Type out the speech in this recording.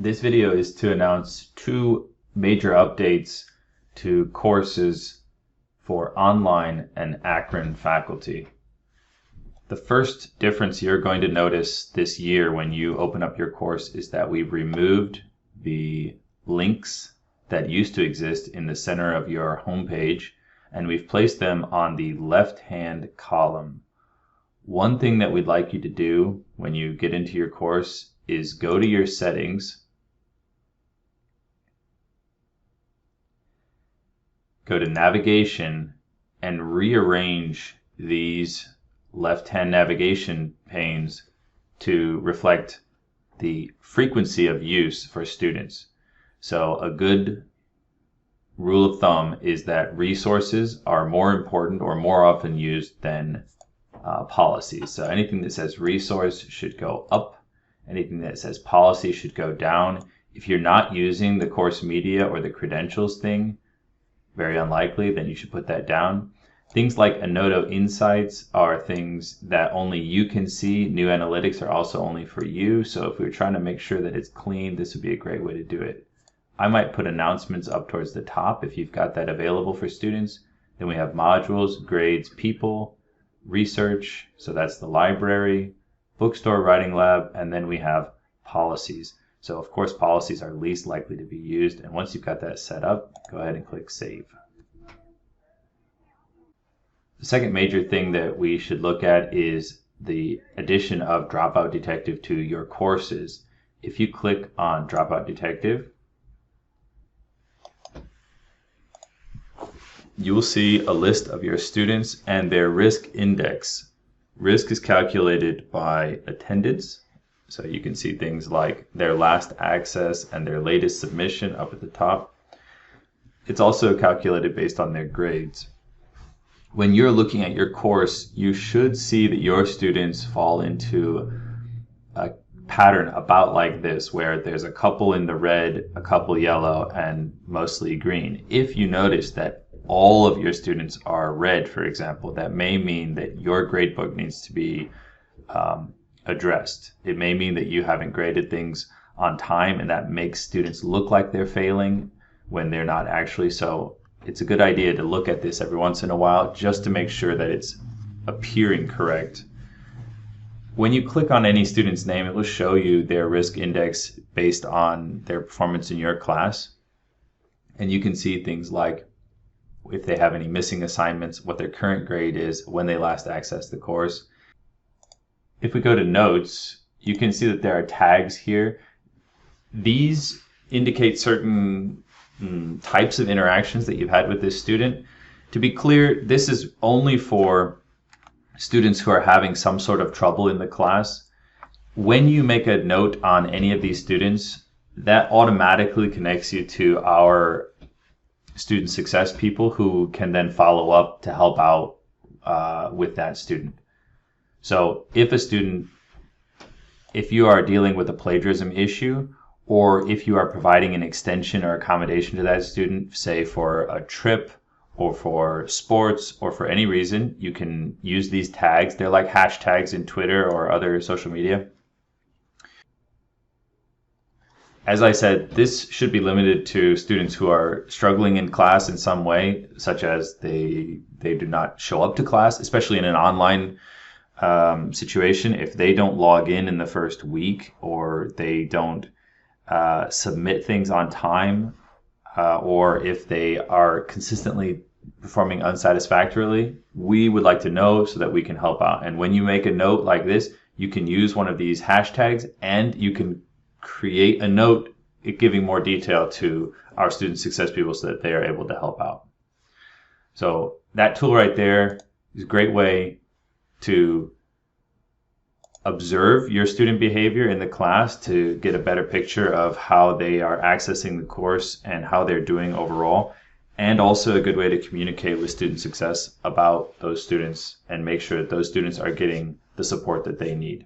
This video is to announce two major updates to courses for online and Akron faculty. The first difference you're going to notice this year when you open up your course is that we've removed the links that used to exist in the center of your homepage, and we've placed them on the left-hand column. One thing that we'd like you to do when you get into your course is go to your settings, go to navigation, and rearrange these left-hand navigation panes to reflect the frequency of use for students. So a good rule of thumb is that resources are more important or more often used than policies. So anything that says resource should go up. Anything that says policy should go down. If you're not using the course media or the credentials thing, very unlikely, then you should put that down. Things like Anoto Insights are things that only you can see. New analytics are also only for you. So if we're trying to make sure that it's clean, this would be a great way to do it. I might put announcements up towards the top if you've got that available for students. Then we have modules, grades, people, research, so that's the library, bookstore, writing lab, and then we have policies. So of course policies are least likely to be used, and once you've got that set up, go ahead and click save. The second major thing that we should look at is the addition of Dropout Detective to your courses. If you click on Dropout Detective, you will see a list of your students and their risk index. Risk is calculated by attendance, so you can see things like their last access and their latest submission up at the top. It's also calculated based on their grades. When you're looking at your course, you should see that your students fall into a pattern about like this, where there's a couple in the red, a couple yellow, and mostly green. If you notice that all of your students are red, for example, that may mean that your gradebook needs to be addressed. It may mean that you haven't graded things on time, and that makes students look like they're failing when they're not actually. So it's a good idea to look at this every once in a while just to make sure that it's appearing correct. When you click on any student's name, it will show you their risk index based on their performance in your class. And you can see things like if they have any missing assignments, what their current grade is, when they last accessed the course. If we go to notes, you can see that there are tags here. These indicate certain types of interactions that you've had with this student. To be clear, this is only for students who are having some sort of trouble in the class. When you make a note on any of these students, that automatically connects you to our student success people who can then follow up to help out with that student. So if you are dealing with a plagiarism issue, or if you are providing an extension or accommodation to that student, say for a trip or for sports or for any reason, you can use these tags. They're like hashtags in Twitter or other social media. As I said, this should be limited to students who are struggling in class in some way, such as they do not show up to class, especially in an online situation. If they don't log in the first week, or they don't submit things on time, or if they are consistently performing unsatisfactorily, we would like to know so that we can help out. And when you make a note like this, you can use one of these hashtags, and you can create a note giving more detail to our student success people so that they are able to help out. So that tool right there is a great way to observe your student behavior in the class to get a better picture of how they are accessing the course and how they're doing overall, and also a good way to communicate with student success about those students and make sure that those students are getting the support that they need.